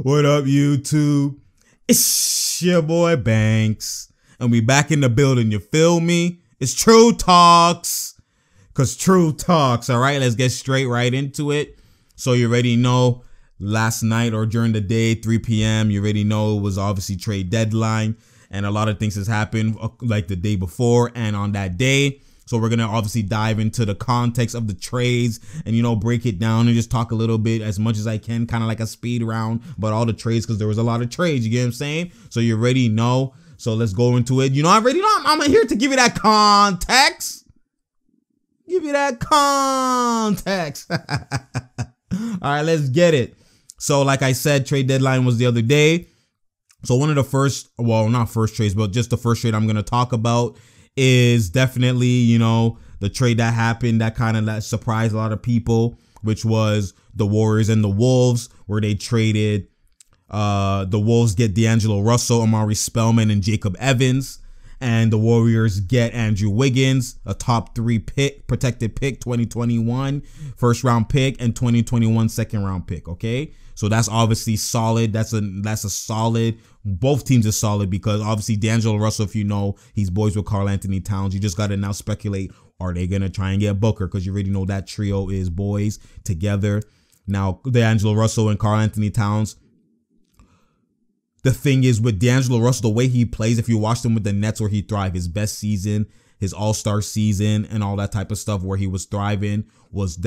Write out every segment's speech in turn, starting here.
What up, YouTube? It's your boy Banks, and we back in the building, you feel me? It's True Talks, cause True Talks, all right? Let's get straight right into it. So you already know, last night or during the day, 3 p.m., you already know it was obviously trade deadline, and a lot of things has happened like the day before and on that day. So we're going to obviously dive into the context of the trades and, you know, break it down and just talk a little bit as much as I can, kind of like a speed round, but all the trades, because there was a lot of trades, you get what I'm saying? So you already know. So let's go into it. You know, I already know I'm here to give you that context. Give you that context. All right, let's get it. So like I said, trade deadline was the other day. So one of the first, well, not first trades, but just the first trade I'm going to talk about is definitely, you know, the trade that happened that kind of surprised a lot of people, which was the Warriors and the Wolves, where they traded the Wolves get D'Angelo Russell, Amari Spellman, and Jacob Evans, and the Warriors get Andrew Wiggins, a top 3 pick, protected pick, 2021 first round pick, and 2021 second round pick. Okay, so that's obviously solid. That's a solid. Both teams are solid because obviously D'Angelo Russell, if you know, he's boys with Karl-Anthony Towns. You just got to now speculate, are they going to try and get Booker? Because you already know that trio is boys together. Now, D'Angelo Russell and Karl-Anthony Towns. The thing is with D'Angelo Russell, the way he plays, if you watched him with the Nets where he thrived, his best season, his all-star season and all that type of stuff where he was thriving was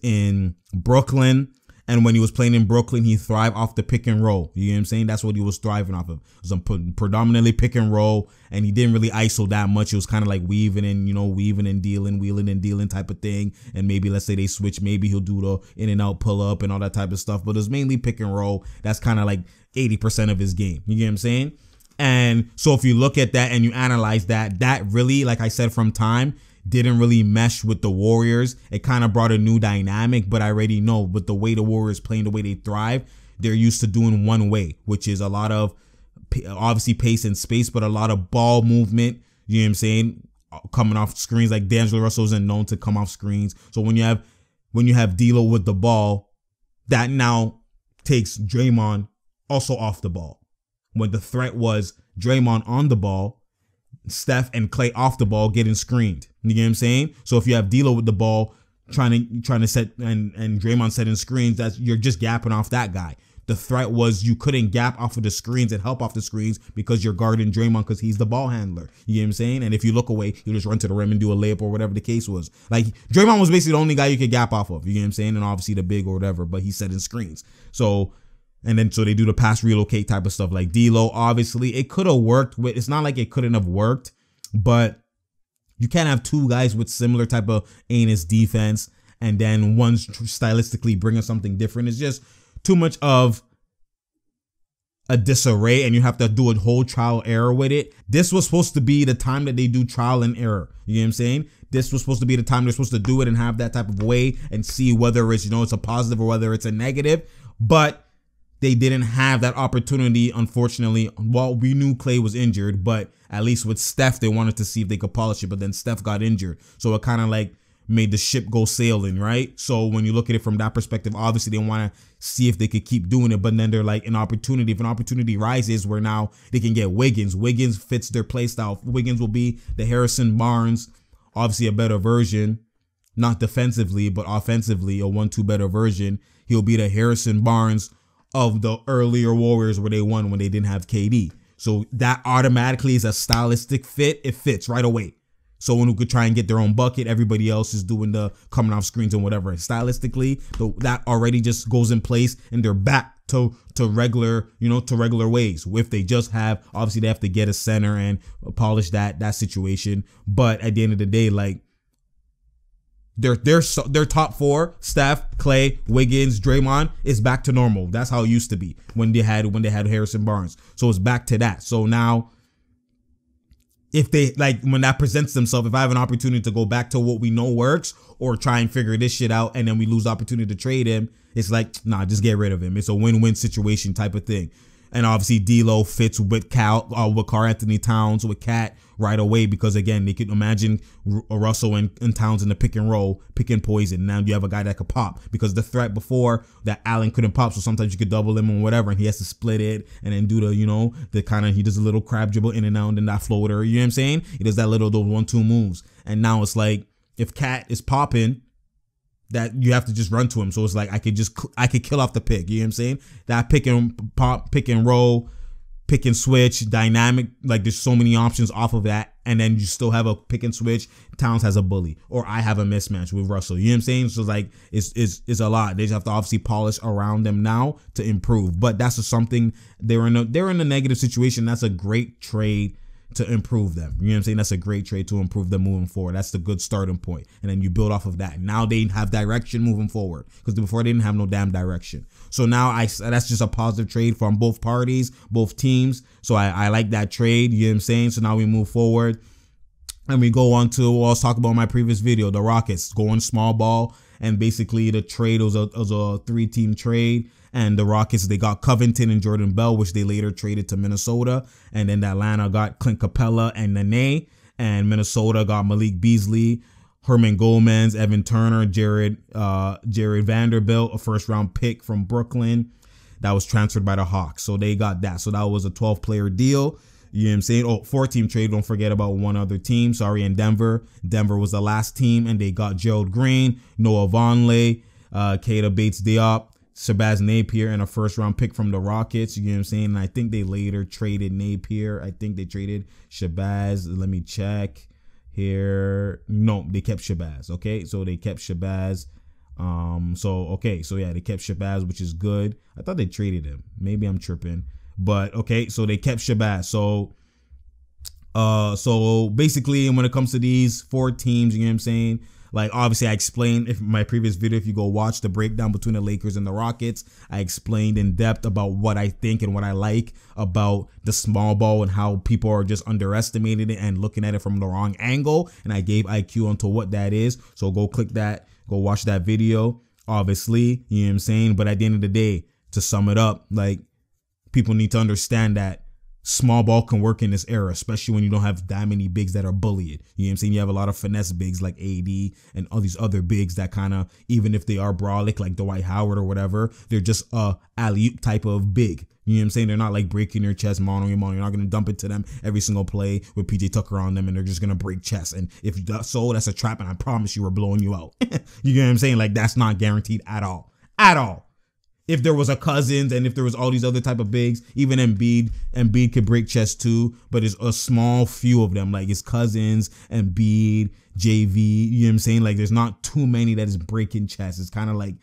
in Brooklyn. And when he was playing in Brooklyn, he thrived off the pick and roll. You know what I'm saying? That's what he was thriving off of. It was predominantly pick and roll, and he didn't really ISO that much. It was kind of like weaving and, you know, weaving and dealing, wheeling and dealing type of thing. And maybe, let's say they switch, maybe he'll do the in and out pull up and all that type of stuff. But it was mainly pick and roll. That's kind of like 80% of his game. You get what I'm saying? And so if you look at that and you analyze that, that really, like I said, from time, didn't really mesh with the Warriors. It kind of brought a new dynamic, but I already know with the way the Warriors playing, the way they thrive, they're used to doing one way, which is a lot of obviously pace and space, but a lot of ball movement. You know what I'm saying? Coming off screens, like D'Angelo Russell isn't known to come off screens. So when you have D'Lo with the ball, that now takes Draymond also off the ball. When the threat was Draymond on the ball, Steph and Klay off the ball getting screened. You get what I'm saying? So if you have D'Lo with the ball trying to set and Draymond setting screens, that's you're just gapping off that guy. The threat was you couldn't gap off of the screens and help off the screens because you're guarding Draymond because he's the ball handler. You get what I'm saying? And if you look away, you just run to the rim and do a layup or whatever the case was. Like Draymond was basically the only guy you could gap off of. You get what I'm saying? And obviously the big or whatever, but he's setting screens. So they do the pass relocate type of stuff like D'Lo. Obviously, it could have worked. It's not like it couldn't have worked, but you can't have two guys with similar type of anus defense and then one's stylistically bringing something different. It's just too much of a disarray, and you have to do a whole trial error with it. This was supposed to be the time that they do trial and error. You know what I'm saying? This was supposed to be the time they're supposed to do it and have that type of way and see whether it's, you know, it's a positive or whether it's a negative. But they didn't have that opportunity, unfortunately. Well, we knew Klay was injured, but at least with Steph, they wanted to see if they could polish it, but then Steph got injured. So it kind of like made the ship go sailing, right? So when you look at it from that perspective, obviously they want to see if they could keep doing it, but then they're like, if an opportunity rises where now they can get Wiggins. Wiggins fits their play style. Wiggins will be the Harrison Barnes, obviously a better version, not defensively, but offensively, a 1-2 better version. He'll be the Harrison Barnes of the earlier Warriors where they won when they didn't have KD. So that automatically is a stylistic fit. It fits right away. Someone who could try and get their own bucket. Everybody else is doing the coming off screens and whatever. Stylistically, that already just goes in place and they're back to regular, you know, to regular ways. If they just have, obviously they have to get a center and polish that situation. But at the end of the day, like, their top 4, Steph, Klay, Wiggins, Draymond, is back to normal. That's how it used to be when they had Harrison Barnes. So it's back to that. So now, if they when that presents themselves, if I have an opportunity to go back to what we know works or try and figure this shit out, and then we lose the opportunity to trade him, it's like, nah, just get rid of him. It's a win-win situation type of thing. And obviously D'Lo fits with Karl Anthony Towns, with Cat right away, because again, they could imagine Russell and Towns in the pick and roll, picking poison. Now you have a guy that could pop, because the threat before that Allen couldn't pop, so sometimes you could double him or whatever, and he has to split it and then do the, you know, the kind of, he does a little crab dribble in and out and then that floater, you know what I'm saying? He does that little, those 1-2 moves. And now it's like, if Cat is popping, that you have to just run to him. So it's like, I could kill off the pick, you know what I'm saying? That pick and pop, pick and roll, pick and switch, dynamic, like there's so many options off of that. And then you still have a pick and switch. Towns has a bully, or I have a mismatch with Russell. You know what I'm saying? So it's like, it's a lot. They just have to obviously polish around them now to improve. But that's just something, they're in a negative situation. That's a great trade to improve them. You know what I'm saying? That's a great trade to improve them moving forward. That's the good starting point. And then you build off of that. Now they have direction moving forward, because before they didn't have no damn direction. So now that's just a positive trade from both parties, both teams. So I like that trade. You know what I'm saying? So now we move forward and we go on to what I was talking about in my previous video, the Rockets going small ball. And basically the trade was a 3-team trade. And the Rockets, they got Covington and Jordan Bell, which they later traded to Minnesota. And then Atlanta got Clint Capella and Nene. And Minnesota got Malik Beasley, Herman Gomez, Evan Turner, Jared Vanderbilt, a first-round pick from Brooklyn that was transferred by the Hawks. So they got that. So that was a 12-player deal. You know what I'm saying? Oh, 4-team trade. Don't forget about one other team. Sorry, in Denver. Denver was the last team, and they got Gerald Green, Noah Vonleh, Keita Bates-Diop, Shabazz Napier, and a first-round pick from the Rockets. You know what I'm saying? And I think they later traded Napier. I think they traded Shabazz. Let me check here. No, they kept Shabazz. Okay, so they kept Shabazz. So yeah, they kept Shabazz, which is good. I thought they traded him. Maybe I'm tripping. But okay, so they kept Shabazz. So basically, when it comes to these 4 teams, you know what I'm saying? Like, obviously, I explained in my previous video, if you go watch the breakdown between the Lakers and the Rockets, I explained in depth about what I think and what I like about the small ball and how people are just underestimating it and looking at it from the wrong angle. And I gave IQ onto what that is. So go click that, go watch that video, obviously, you know what I'm saying? But at the end of the day, to sum it up, like, people need to understand that small ball can work in this era, especially when you don't have that many bigs that are bullied. You know what I'm saying? You have a lot of finesse bigs like AD and all these other bigs that kind of, even if they are brolic like Dwight Howard or whatever, they're just a alley-oop type of big. You know what I'm saying? They're not like breaking your chest, mono. You're not going to dump it to them every single play with PJ Tucker on them and they're just going to break chest. And if that's so, that's a trap, and I promise you we're blowing you out. You know what I'm saying? Like, that's not guaranteed at all. At all. If there was a Cousins and if there was all these other type of bigs, even Embiid could break chest too, but it's a small few of them. Like, it's Cousins, Embiid, JV, you know what I'm saying? Like, there's not too many that is breaking chest. It's kind of like,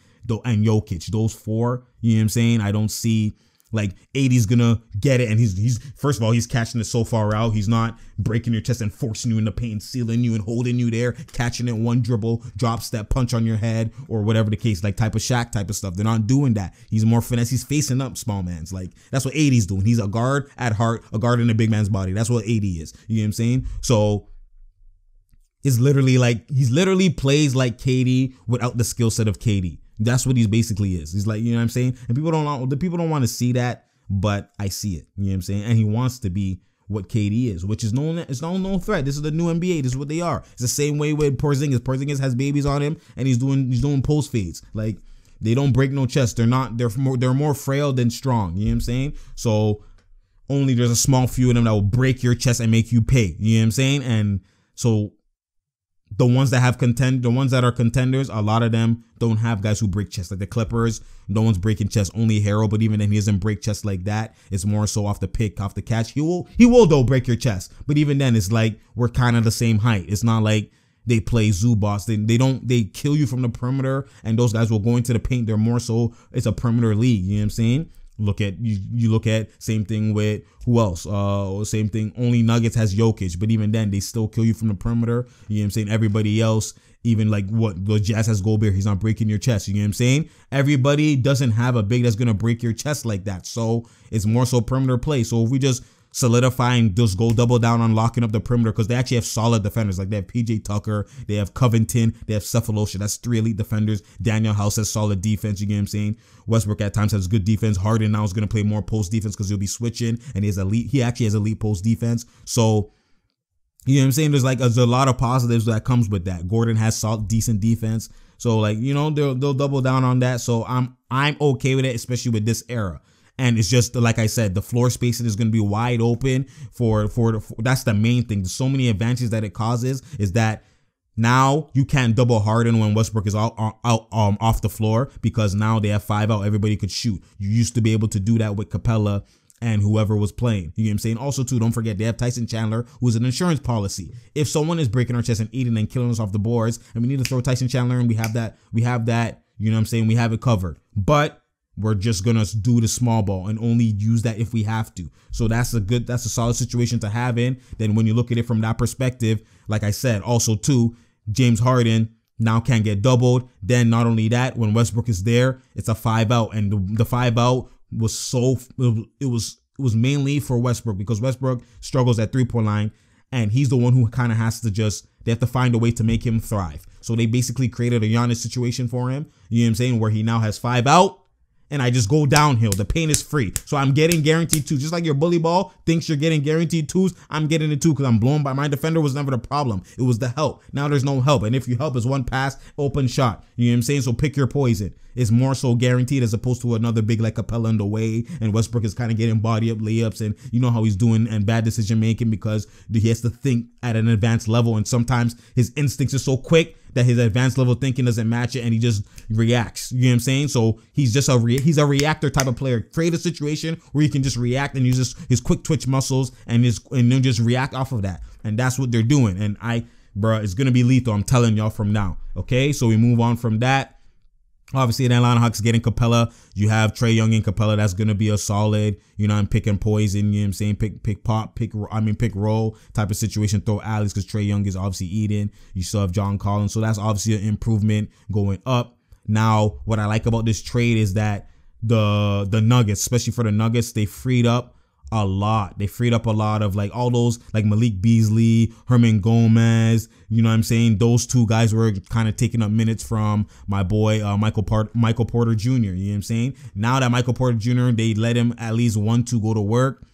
and Jokic, those 4, you know what I'm saying? I don't see, like, AD's gonna get it, and he's first of all, he's catching it so far out. He's not breaking your chest and forcing you in the paint, sealing you and holding you there, catching it one dribble, drop step, punch on your head, or whatever the case, like type of Shaq type of stuff. They're not doing that. He's more finesse. He's facing up small mans. Like, that's what AD's doing. He's a guard at heart, a guard in a big man's body. That's what AD is. You know what I'm saying? So it's literally like, he's literally plays like KD without the skill set of KD. That's what he basically is. He's like, you know what I'm saying? And people don't want to see that, but I see it. You know what I'm saying? And he wants to be what KD is, which is it's no threat. This is the new NBA. This is what they are. It's the same way with Porzingis. Porzingis has babies on him, and he's doing post fades. Like, they don't break no chest. They're more frail than strong. You know what I'm saying? So only there's a small few of them that will break your chest and make you pay. You know what I'm saying? And so the ones that are contenders, a lot of them don't have guys who break chest. Like the Clippers, no one's breaking chest, only Harrell, but even then he doesn't break chest like that. It's more so off the pick, off the catch. He will though break your chest. But even then, it's like we're kind of the same height. It's not like they play Zubas. They kill you from the perimeter, and those guys will go into the paint. They're more so, it's a perimeter league. You know what I'm saying? You look at same thing with who else? Same thing. Only Nuggets has Jokic, but even then they still kill you from the perimeter. You know what I'm saying? Everybody else, even like what the Jazz has Gobert, he's not breaking your chest. You know what I'm saying? Everybody doesn't have a big that's gonna break your chest like that. So it's more so perimeter play. So if we just solidifying, just go double down on locking up the perimeter, because they actually have solid defenders. Like they have PJ Tucker, they have Covington, they have Cephalosha. That's 3 elite defenders. Daniel House has solid defense. You get what I'm saying? Westbrook at times has good defense. Harden now is going to play more post defense because he'll be switching, and he actually has elite post defense. So, you know what I'm saying? There's a lot of positives that comes with that. Gordon has decent defense. So like, you know, they'll double down on that. So I'm okay with it, especially with this era. And it's just, like I said, the floor spacing is going to be wide open for that's the main thing. There's so many advantages that it causes is that now you can't double Harden when Westbrook is out off the floor, because now they have 5 out. Everybody could shoot. You used to be able to do that with Capella and whoever was playing. You know what I'm saying? Also, too, don't forget, they have Tyson Chandler, who's an insurance policy. If someone is breaking our chest and eating and killing us off the boards, and we need to throw Tyson Chandler, and we have that, you know what I'm saying? We have it covered. But we're just gonna do the small ball and only use that if we have to. So that's a solid situation to have in. Then when you look at it from that perspective, like I said, also too, James Harden now can't get doubled. Then not only that, when Westbrook is there, it's a 5 out, and the 5 out was it was mainly for Westbrook, because Westbrook struggles at 3-point line, and he's the one who kind of has to they have to find a way to make him thrive. So they basically created a Giannis situation for him. You know what I'm saying? Where he now has 5 out, and I just go downhill. The paint is free. So I'm getting guaranteed 2. Just like your bully ball thinks you're getting guaranteed 2s, I'm getting it 2 because I'm blown by my defender. Was never the problem. It was the help. Now there's no help. And if you help, it's one pass, open shot. You know what I'm saying? So pick your poison. It's more so guaranteed as opposed to another big like Capella in the way. And Westbrook is kind of getting body up layups, and you know how he's doing, and bad decision making because he has to think at an advanced level. And sometimes his instincts are so quick that his advanced level thinking doesn't match it, and he just reacts. You know what I'm saying? So he's just he's a reactor type of player. Create a situation where he can just react and use his quick twitch muscles and then just react off of that. And that's what they're doing. And it's gonna be lethal. I'm telling y'all from now. Okay, so we move on from that. Obviously, the Atlanta Hawks getting Capella. You have Trae Young and Capella. That's going to be a solid, you know, I'm picking poison, you know what I'm saying? Pick roll type of situation. Throw alleys because Trae Young is obviously eating. You still have John Collins. So that's obviously an improvement going up. Now, what I like about this trade is that the Nuggets, especially for the Nuggets, they freed up a lot. They freed up a lot of like all those like Malik Beasley, Herman Gomez, you know what I'm saying? Those 2 guys were kind of taking up minutes from my boy Michael Porter Jr. You know what I'm saying? Now that Michael Porter Jr., they let him at least 1-2 go to work.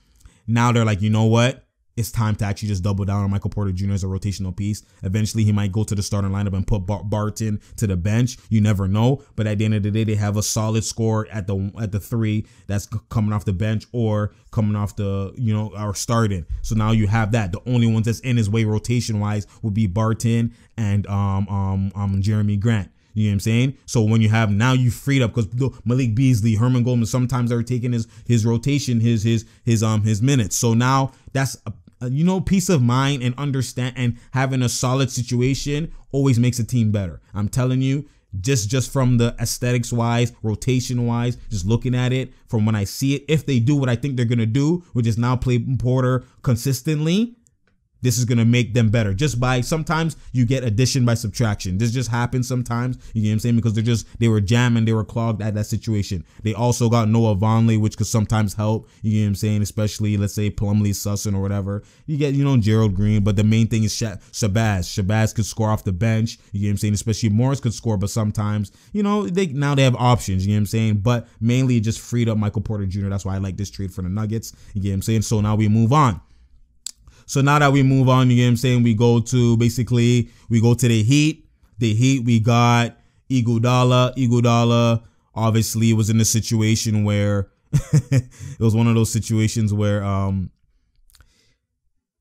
Now they're like, you know what? It's time to actually just double down on Michael Porter Jr. as a rotational piece. Eventually, he might go to the starting lineup and put Barton to the bench. You never know. But at the end of the day, they have a solid scorer at the 3 that's coming off the bench or coming off the, you know, or starting. So now you have that. The only ones that's in his way rotation wise would be Barton and Jeremy Grant. You know what I'm saying? So when you have, now you freed up, because Malik Beasley, Herman Gomez, sometimes they're taking his rotation, his minutes. So now that's you know, peace of mind and understand, and having a solid situation always makes a team better. I'm telling you, just from the aesthetics wise, rotation wise, just looking at it from when I see it, if they do what I think they're going to do, which is now play Porter consistently, this is going to make them better. Just by, sometimes you get addition by subtraction. This just happens sometimes, you know what I'm saying? Because they were jamming, they were clogged at that situation. They also got Noah Vonleh, which could sometimes help, you know what I'm saying? Especially, let's say, Plumlee, Sussin or whatever. You get, you know, Gerald Green, but the main thing is Shabazz. Shabazz could score off the bench, you know what I'm saying? Especially Morris could score, but sometimes, you know, now they have options, you know what I'm saying? But mainly it just freed up Michael Porter Jr. That's why I like this trade for the Nuggets, you know what I'm saying? So now we move on. So now that we move on, you get what I'm saying, we go to the Heat. The Heat, we got Iguodala. Iguodala obviously was in a situation where it was one of those situations where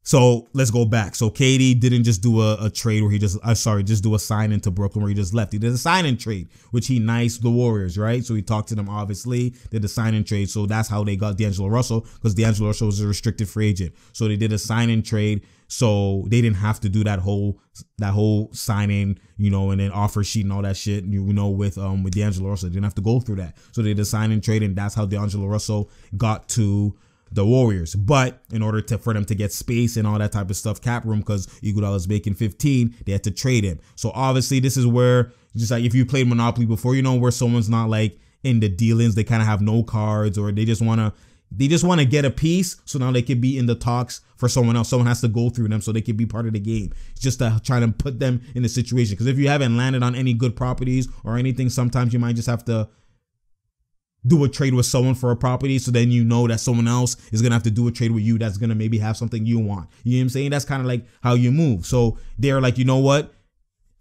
so let's go back. So KD didn't just do a trade where he just do a sign into Brooklyn where he just left. He did a sign and trade, which he niced the Warriors, right? So he talked to them, obviously, did a sign and trade. So that's how they got D'Angelo Russell, because D'Angelo Russell was a restricted free agent. So they did a sign and trade. So they didn't have to do that whole signing, you know, and then offer sheet and all that shit, you know, with D'Angelo Russell. They didn't have to go through that. So they did a sign and trade, and that's how D'Angelo Russell got to the Warriors. But in order for them to get space and all that type of stuff, cap room, because Iguodala is making 15, they had to trade him. So obviously this is where, just like if you played Monopoly before, you know, where someone's not like in the dealings, they kind of have no cards, or they just want to, They just want to get a piece so now they can be in the talks for someone else. Someone has to go through them so they can be part of the game. It's just to try to put them in a situation. Because if you haven't landed on any good properties or anything, sometimes you might just have to do a trade with someone for a property. So then you know that someone else is going to have to do a trade with you that's going to maybe have something you want. You know what I'm saying? That's kind of like how you move. So they're like, you know what?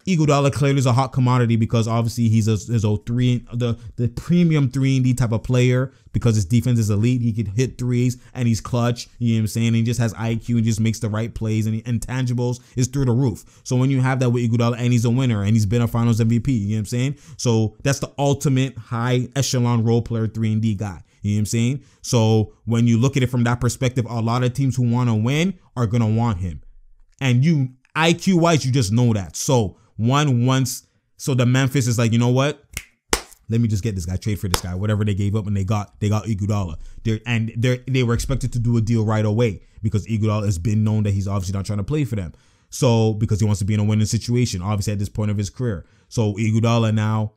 Iguodala clearly is a hot commodity because obviously he's the premium 3-and-D type of player because his defense is elite. He can hit threes and he's clutch. You know what I'm saying? And he just has IQ and just makes the right plays, and intangibles is through the roof. So when you have that with Iguodala, and he's a winner and he's been a Finals MVP, you know what I'm saying? So that's the ultimate high echelon role player 3-and-D guy. You know what I'm saying? So when you look at it from that perspective, a lot of teams who want to win are going to want him. And you, IQ wise, you just know that. So so the Memphis is like, you know what? Let me just get this guy, trade for this guy, whatever they gave up, and they got Iguodala. They were expected to do a deal right away because Iguodala has been known that he's obviously not trying to play for them. So because he wants to be in a winning situation, obviously at this point of his career. So Iguodala now,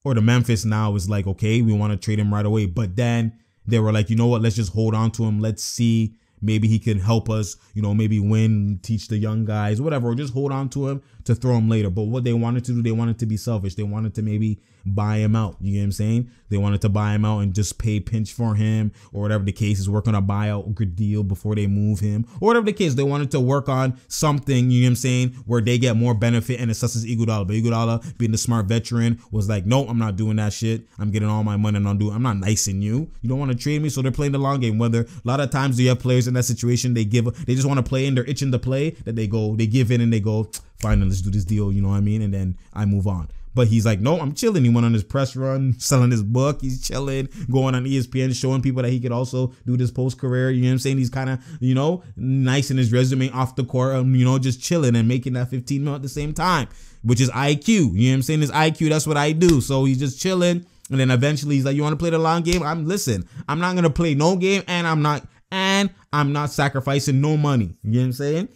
or the Memphis now is like, okay, we want to trade him right away. But then they were like, you know what? Let's just hold on to him. Let's see. Maybe he can help us, you know, maybe win, teach the young guys, whatever, or just hold on to him to throw him later. But what they wanted to do, they wanted to be selfish. They wanted to maybe buy him out. You know what I'm saying? They wanted to buy him out and just pay pinch for him or whatever the case is, work on a buyout good deal before they move him or whatever the case. They wanted to work on something, you know what I'm saying, where they get more benefit, and it's such as Iguodala. But Iguodala, being the smart veteran, was like, no, I'm not doing that shit. I'm getting all my money and I'm not nice in you. You don't want to trade me. So they're playing the long game. Whether a lot of times you have players in that situation, they just want to play in, they're itching to play, that they give in and they go, fine, let's do this deal, you know what I mean? And then I move on. But he's like, no, I'm chilling. He went on his press run, selling his book. He's chilling, going on ESPN, showing people that he could also do this post-career. You know what I'm saying? He's kind of, you know, nice in his resume off the court, you know, just chilling and making that 15 mil at the same time, which is IQ. You know what I'm saying? It's IQ. That's what I do. So he's just chilling. And then eventually he's like, you want to play the long game? I'm not going to play no game, and I'm not sacrificing no money. You know what I'm saying?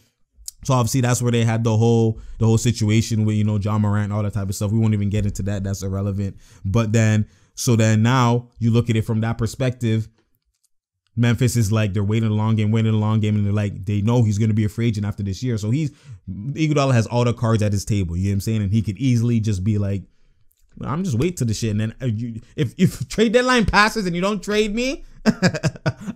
So obviously that's where they had the whole situation with, you know, Ja Morant and all that type of stuff. We won't even get into that. That's irrelevant. But then now you look at it from that perspective. Memphis is like, they're waiting a long game, and they're like, they know he's going to be a free agent after this year. So Iguodala has all the cards at his table. You know what I'm saying? And he could easily just be like, I'm just wait till the shit. And then if trade deadline passes and you don't trade me,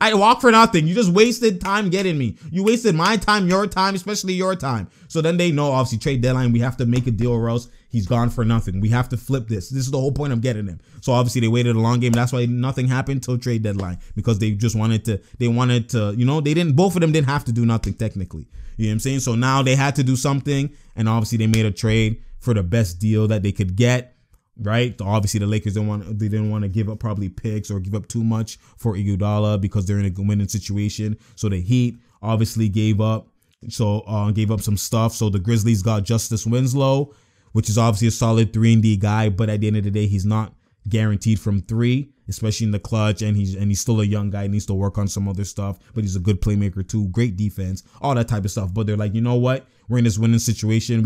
I walk for nothing. You just wasted time getting me. You wasted my time, your time, especially your time. So then they know, obviously, trade deadline, we have to make a deal or else he's gone for nothing. We have to flip this. This is the whole point of getting him. So obviously they waited a long game. That's why nothing happened till trade deadline, because they just wanted to, you know, both of them didn't have to do nothing technically. You know what I'm saying? So now they had to do something, and obviously they made a trade for the best deal that they could get. Right, obviously the Lakers didn't want to give up probably picks or give up too much for Iguodala because they're in a winning situation. So the Heat obviously gave up some stuff. So the Grizzlies got Justice Winslow, which is obviously a solid 3-and-D guy, but at the end of the day, he's not guaranteed from three, especially in the clutch, and he's still a young guy, needs to work on some other stuff, but he's a good playmaker too, great defense, all that type of stuff. But they're like, you know what? We're in this winning situation.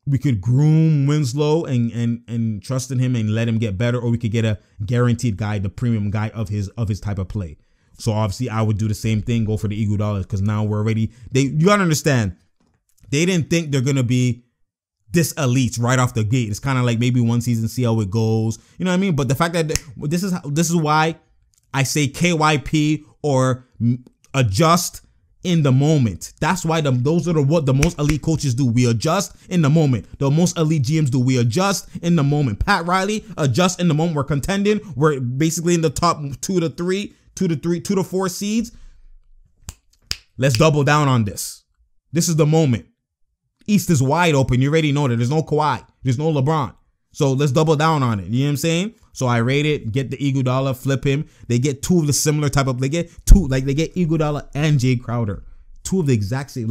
We could groom Winslow and trust in him and let him get better, or we could get a guaranteed guy, the premium guy of his type of play. So obviously I would do the same thing, go for the Iguodala, because now you gotta understand, they didn't think they're gonna be this elite right off the gate. It's kind of like maybe one season, see how it goes. You know what I mean? But the fact that this is why I say KYP or adjust in the moment. That's why those are what the most elite coaches do. We adjust in the moment. The most elite GMs do. We adjust in the moment. Pat Riley, adjust in the moment. We're contending. We're basically in the top 2 to 4 seeds. Let's double down on this. This is the moment. East is wide open. You already know that. There's no Kawhi. There's no LeBron. So let's double down on it. You know what I'm saying? So I rate it, get the Iguodala, flip him. They get two of the similar type of, they get Iguodala and Jay Crowder. Two of the exact same,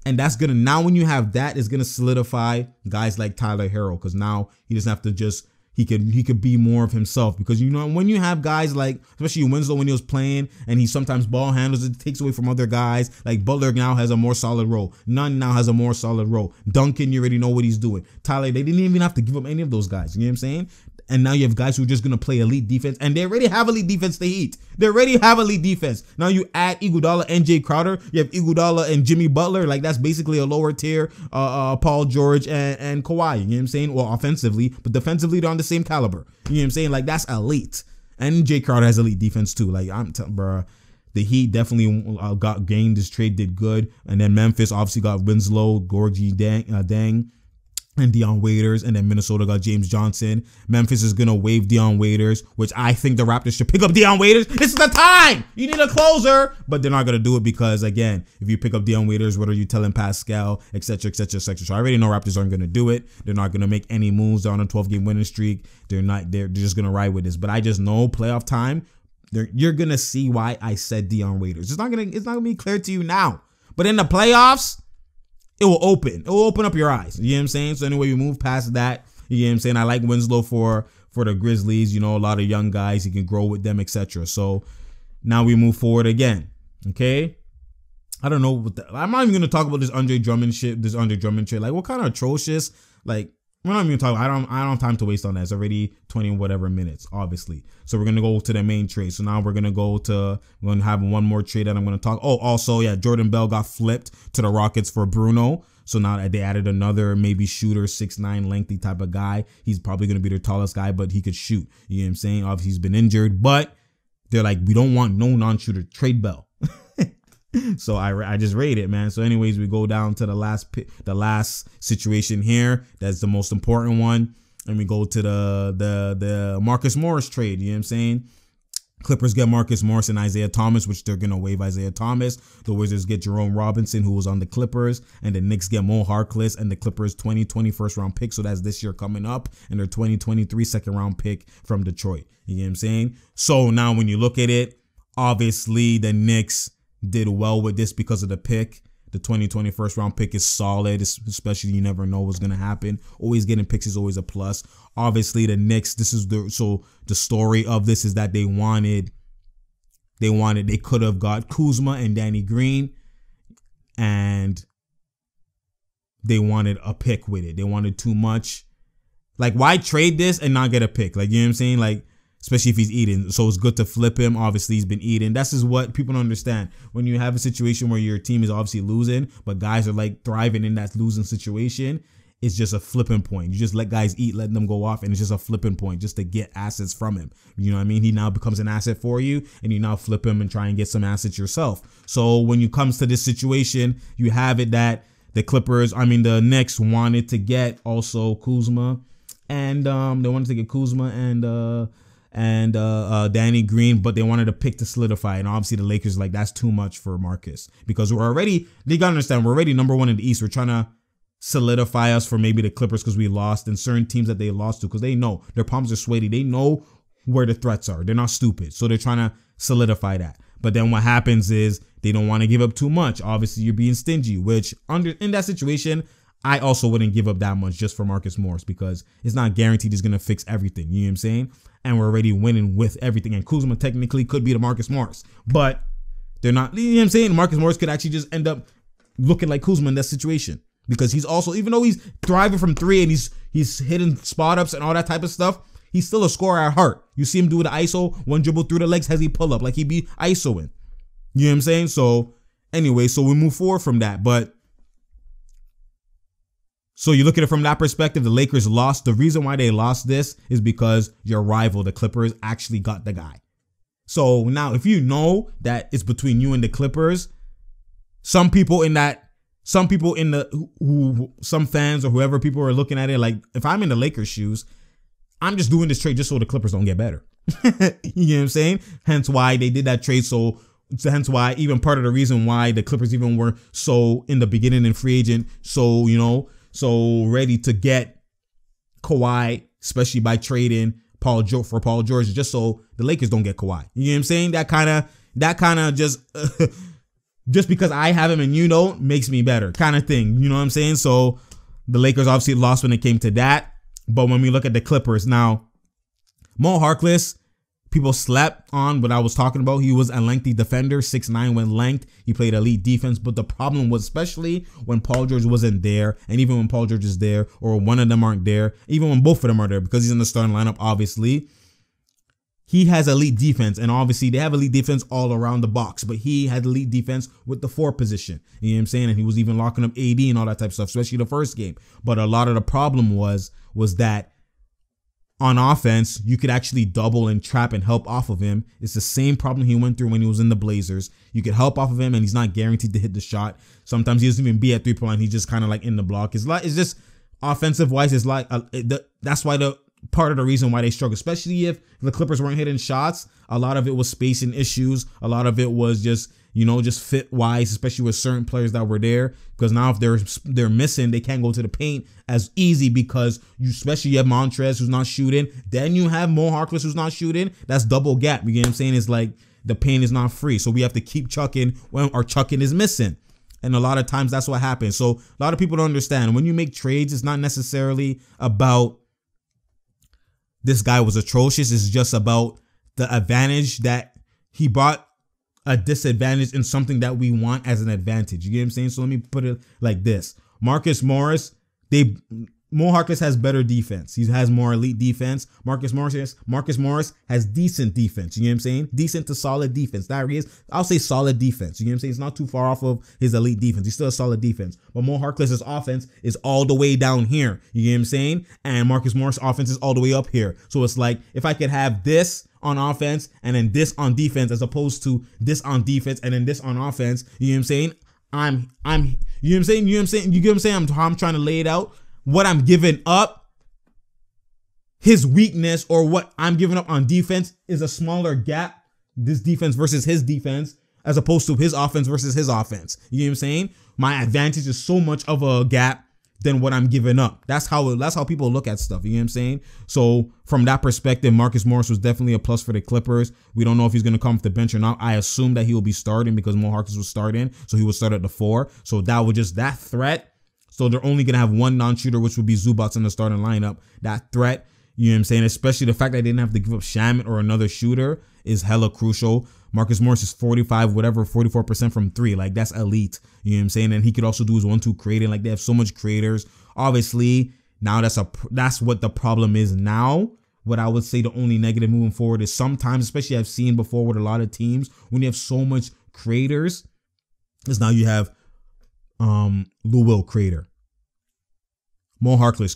and that's gonna, now when you have that, it's gonna solidify guys like Tyler Herro, because now he doesn't have to he could be more of himself, because you know when you have guys like, especially Winslow when he was playing and he sometimes ball handles, it takes away from other guys. Like Butler now has a more solid role. Nunn now has a more solid role. Duncan, you already know what he's doing. Tyler, they didn't even have to give up any of those guys. You know what I'm saying? And now you have guys who are just going to play elite defense. And they already have elite defense, the Heat. They already have elite defense. Now you add Iguodala and Jay Crowder. You have Iguodala and Jimmy Butler. Like, that's basically a lower tier Paul George and Kawhi. You know what I'm saying? Well, offensively. But defensively, they're on the same caliber. You know what I'm saying? Like, that's elite. And Jay Crowder has elite defense, too. Like, bro, the Heat definitely got gained. This trade did good. And then Memphis obviously got Winslow, Gorgie Deng, and Dion Waiters, and then Minnesota got James Johnson. Memphis is gonna waive Dion Waiters, which I think the Raptors should pick up Dion Waiters. This is the time! You need a closer! But they're not gonna do it because, again, if you pick up Dion Waiters, what are you telling Pascal, etc., etc., etc. So I already know Raptors aren't gonna do it. They're not gonna make any moves. They're on a 12-game winning streak. They're just gonna ride with this. But I just know playoff time, you're gonna see why I said Dion Waiters. It's not gonna be clear to you now. But in the playoffs, it will open up your eyes. You know what I'm saying? So anyway, we move past that. You know what I'm saying? I like Winslow for the Grizzlies. You know, a lot of young guys. He can grow with them, etc. So now we move forward again. Okay? I don't know. I'm not even going to talk about this Andre Drummond shit, this Andre Drummond trade. Like, what kind of atrocious, like, we're not even talking. I don't have time to waste on that. It's already 20 whatever minutes, obviously. So we're gonna go to the main trade. So now we're gonna have one more trade that I'm gonna talk. Oh, also, yeah, Jordan Bell got flipped to the Rockets for Bruno. So now they added another maybe shooter, 6'9", lengthy type of guy. He's probably gonna be their tallest guy, but he could shoot. You know what I'm saying? Obviously, he's been injured, but they're like, we don't want no non-shooter. Trade Bell. So I just rated it, man. So anyways, we go down to the last situation here. That's the most important one. And we go to the Marcus Morris trade. You know what I'm saying? Clippers get Marcus Morris and Isaiah Thomas, which they're going to waive Isaiah Thomas. The Wizards get Jerome Robinson, who was on the Clippers. And the Knicks get Mo Harkless and the Clippers 2020 first round pick. So that's this year coming up. And their 2023 second round pick from Detroit. You know what I'm saying? So now when you look at it, obviously the Knicks did well with this because of the pick. The 2020 first round pick is solid, especially you never know what's going to happen. Always getting picks is always a plus. Obviously, the Knicks, the story of this is that they could have got Kuzma and Danny Green, and they wanted a pick with it. They wanted too much. Like, why trade this and not get a pick? Like, you know what I'm saying? Like, especially if he's eating. So it's good to flip him. Obviously, he's been eating. That's just what people don't understand. When you have a situation where your team is obviously losing, but guys are like thriving in that losing situation, it's just a flipping point. You just let guys eat, let them go off, and it's just a flipping point just to get assets from him. You know what I mean? He now becomes an asset for you, and you now flip him and try and get some assets yourself. So when it comes to this situation, you have it that the Knicks wanted to get also Kuzma, and they wanted to get Kuzma and Danny Green, but they wanted a pick to solidify. And obviously the Lakers like, that's too much for Marcus, because they gotta understand, we're already number one in the East. We're trying to solidify us for maybe the Clippers because we lost, and certain teams that they lost to, because they know their palms are sweaty. They know where the threats are. They're not stupid. So they're trying to solidify that. But then what happens is they don't want to give up too much. Obviously you're being stingy, which in that situation, I also wouldn't give up that much just for Marcus Morris, because it's not guaranteed he's going to fix everything. You know what I'm saying? And we're already winning with everything. And Kuzma technically could be the Marcus Morris, but they're not. You know what I'm saying? Marcus Morris could actually just end up looking like Kuzma in that situation, because he's also, even though he's thriving from three and he's hitting spot ups and all that type of stuff, he's still a scorer at heart. You see him do the ISO, one dribble through the legs, heavy pull up, like he be ISOing. You know what I'm saying? So anyway, so we move forward from that. But so you look at it from that perspective, the Lakers lost. The reason why they lost this is because your rival, the Clippers, actually got the guy. So now if you know that it's between you and the Clippers, some fans or whoever, people are looking at it like, if I'm in the Lakers shoes, I'm just doing this trade just so the Clippers don't get better. You know what I'm saying? Hence why they did that trade. So hence why, even part of the reason why the Clippers even were so in the beginning in free agent, so, you know, so ready to get Kawhi, especially by trading Paul George, just so the Lakers don't get Kawhi. You know what I'm saying? That kind of just just because I have him and you don't makes me better kind of thing. You know what I'm saying? So the Lakers obviously lost when it came to that. But when we look at the Clippers now, Mo Harkless people slept on what I was talking about. He was a lengthy defender, 6'9" when length. He played elite defense, but the problem was, especially when Paul George wasn't there, and even when Paul George is there, or one of them aren't there, even when both of them are there, because he's in the starting lineup, obviously, he has elite defense, and obviously they have elite defense all around the box, but he had elite defense with the 4 position. You know what I'm saying? And he was even locking up AD and all that type of stuff, especially the first game. But a lot of the problem was that on offense, you could actually double and trap and help off of him. It's the same problem he went through when he was in the Blazers. You could help off of him, and he's not guaranteed to hit the shot. Sometimes he doesn't even be at 3-point line. He's just kind of like in the block. It's just offensive wise. It's like that's why part of the reason why they struggle, especially if the Clippers weren't hitting shots. A lot of it was spacing issues. A lot of it was just fit wise, especially with certain players that were there. Because now if they're missing, they can't go to the paint as easy, because especially you have Montrez who's not shooting. Then you have Mo Harkless who's not shooting. That's double gap. You get what I'm saying? It's like the paint is not free. So we have to keep chucking when our chucking is missing. And a lot of times that's what happens. So a lot of people don't understand. When you make trades, it's not necessarily about this guy was atrocious. It's just about the advantage that he brought a disadvantage in something that we want as an advantage. You get what I'm saying? So let me put it like this. Marcus Morris, Mo Harkless has better defense. He has more elite defense. Marcus Morris has decent defense. You know what I'm saying? Decent to solid defense. That is, I'll say solid defense. You know what I'm saying? It's not too far off of his elite defense. He's still a solid defense. But Mo Harkless' offense is all the way down here. You know what I'm saying? And Marcus Morris' offense is all the way up here. So it's like, if I could have this on offense and then this on defense, as opposed to this on defense and then this on offense, you know what I'm saying? You know what I'm saying? You know what I'm saying? You get what I'm saying? I'm trying to lay it out. What I'm giving up, his weakness, or what I'm giving up on defense, is a smaller gap. This defense versus his defense, as opposed to his offense versus his offense. You know what I'm saying? My advantage is so much of a gap than what I'm giving up. That's how people look at stuff. You know what I'm saying? So from that perspective, Marcus Morris was definitely a plus for the Clippers. We don't know if he's going to come off the bench or not. I assume that he will be starting, because Mo Harkless was starting, so he would start at the 4. So that was just that threat. So they're only going to have one non-shooter, which would be Zubac in the starting lineup. That threat, you know what I'm saying? Especially the fact that they didn't have to give up Shamet or another shooter is hella crucial. Marcus Morris is 44% from 3. Like, that's elite. You know what I'm saying? And he could also do his 1-2 creating. Like, they have so much creators. Obviously, now that's what the problem is now. What I would say the only negative moving forward is sometimes, especially I've seen before with a lot of teams, when you have so much creators, is now you have Lou Will creator, Mo Harkless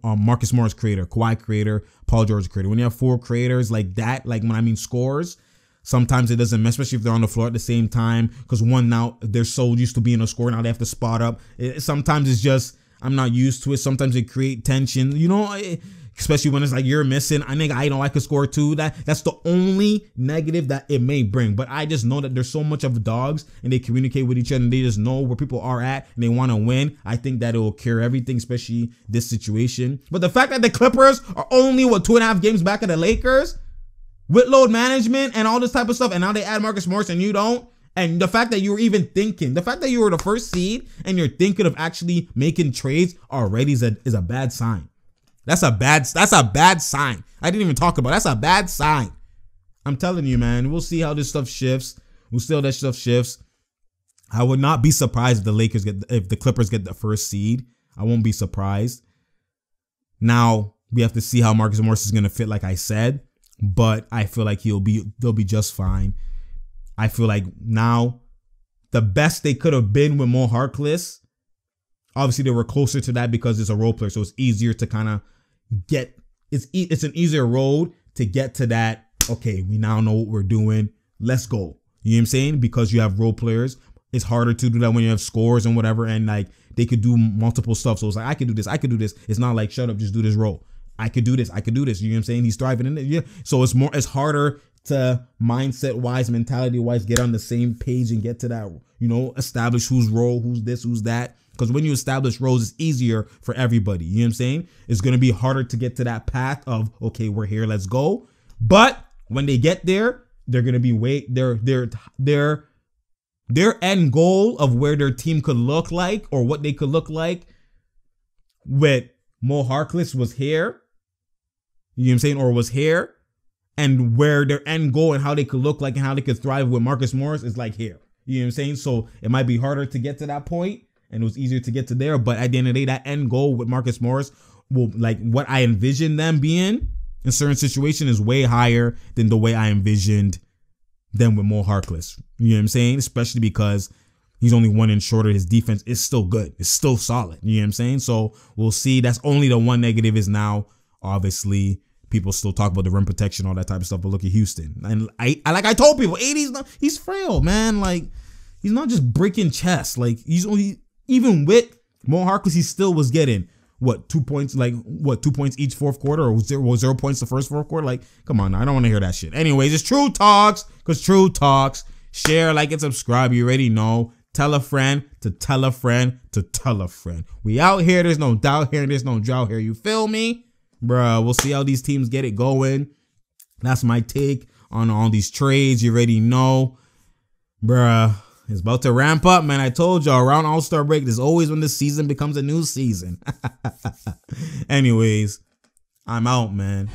Marcus Morris creator, Kawhi creator, Paul George creator. When you have 4 creators like that, like when I mean scores, sometimes it doesn't mess, especially if they're on the floor at the same time, because one, now they're so used to being a scorer, now they have to spot up. Sometimes it's just, I'm not used to it. Sometimes it create tension, you know, especially when it's like you're missing. I could score too. That's the only negative that it may bring. But I just know that there's so much of dogs, and they communicate with each other, and they just know where people are at, and they want to win. I think that it will cure everything, especially this situation. But the fact that the Clippers are only 2.5 games back of the Lakers with load management and all this type of stuff, and now they add Marcus Morris and you don't. And the fact that you were even thinking, the fact that you were the first seed and you're thinking of actually making trades already is a bad sign. That's a bad sign. I didn't even talk about it. That's a bad sign. I'm telling you, man. We'll see how this stuff shifts. We'll see how that stuff shifts. I would not be surprised if the Clippers get the first seed. I won't be surprised. Now we have to see how Marcus Morris is gonna fit, like I said. But I feel like they'll be just fine. I feel like now the best they could have been with Mo Harkless. Obviously, they were closer to that because it's a role player, so it's easier to kind of get. It's an easier road to get to that. Okay, we now know what we're doing. Let's go. You know what I'm saying? Because you have role players, it's harder to do that when you have scores and whatever, and like they could do multiple stuff. So it's like I could do this, I could do this. It's not like shut up, just do this role. I could do this, I could do this. You know what I'm saying? He's thriving in it. Yeah. So it's harder to mindset wise, mentality wise, get on the same page and get to that. You know, establish whose role, who's this, who's that. Because when you establish roles, it's easier for everybody. You know what I'm saying? It's going to be harder to get to that path of, okay, we're here, let's go. But when they get there, they're going to be their end goal of where their team could look like, or what they could look like with Mo Harkless was here. You know what I'm saying? Or was here. and where their end goal and how they could look like and how they could thrive with Marcus Morris is like here. You know what I'm saying? So it might be harder to get to that point, and it was easier to get to there. But at the end of the day, that end goal with Marcus Morris will, like, what I envision them being in certain situations is way higher than the way I envisioned them with Mo Harkless. You know what I'm saying? Especially because he's only 1 inch shorter. His defense is still good. It's still solid. You know what I'm saying? So we'll see. That's only the one negative is now, obviously, people still talk about the rim protection, all that type of stuff. But look at Houston. And I told people, he's frail, man. Like, he's not just breaking chests. Like, he's only, even with Mo Harkless, he still was getting, 2 points? Like, 2 points each fourth quarter, or 0 points the first fourth quarter? Like, come on, I don't want to hear that shit. Anyways, it's True Talks, because True Talks. Share, like, and subscribe. You already know. Tell a friend to tell a friend to tell a friend. We out here. There's no doubt here. There's no drought here. You feel me? Bruh, we'll see how these teams get it going. That's my take on all these trades. You already know. Bruh, it's about to ramp up, man. I told y'all, around All-Star break, there's always when the season becomes a new season. Anyways, I'm out, man.